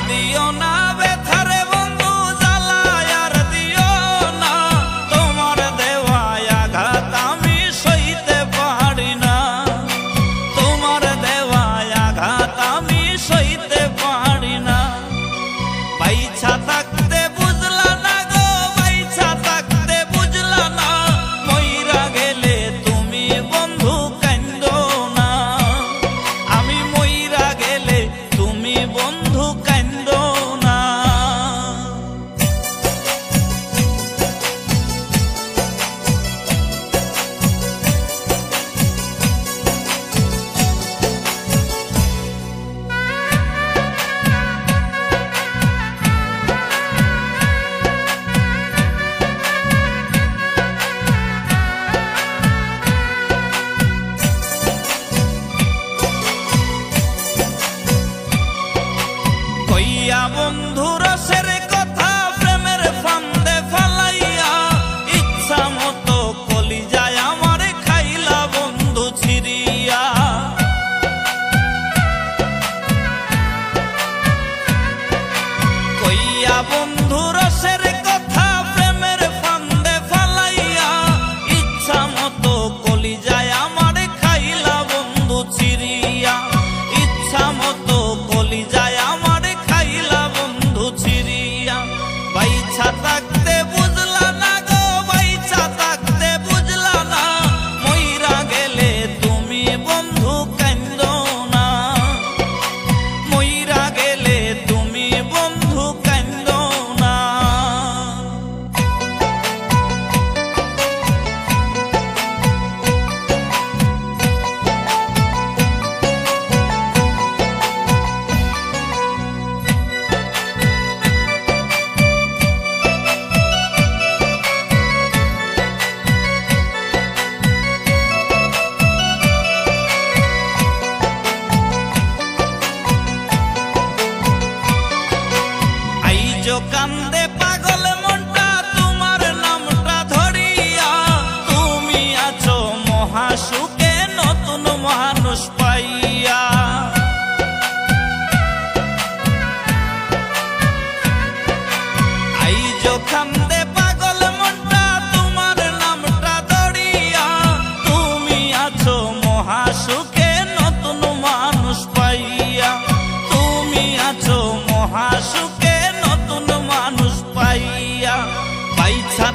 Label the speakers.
Speaker 1: দিও না ব্যথারে বন্ধু জ্বালায় আর দিও না, তোমার দেওয়া আঘাত আমি সইতে পারি না, তোমার দেওয়া আঘাত আমি সইতে পারি না। বাইছা থাকতে বুঝলা না গো, বাইছা থাকতে বুঝলা না, মইরা গেলে তুমি বন্ধু কান্দো না, আমি মইরা গেলে তুমি বন্ধু কান্দো না। কইয়া বন্ধু রসের কথা প্রেমের ফান্দে ফালাইয়া, ইচ্ছা মতো কলিজায় আমার খাইলা বন্ধু ছিড়িয়া। কইয়া বন্ধু রসের কথা প্রেমের ফান্দে ফালাইয়া, ইচ্ছা মতো কলিজায় আমার খাইলা বন্ধু ছিড়িয়া, ইচ্ছা মতো কলিজায় আমার খাইলা বন্ধু ছিড়িয়া। বাইছা থাকতে বুঝলা না গো, বাইছা থাকতে বুঝলা না, মইরা গেলে তুমি বন্ধু কান্দো না, মইরা গেলে তুমি বন্ধু কান্দো না। আইজো কান্দে পাগল মনটা তোমার নামটা ধরিয়া, তুমি আছো মহাসুখে নতুন মানুষ পাইয়া। আইজো কান্দে পাগল মনটা তোমার নামটা ধরিয়া, তুমি আছো মহাসুখে নতুন মানুষ পাইয়া, তুমি আছো মহাসুখে নতুন মানুষ পাইয়া। বাইছা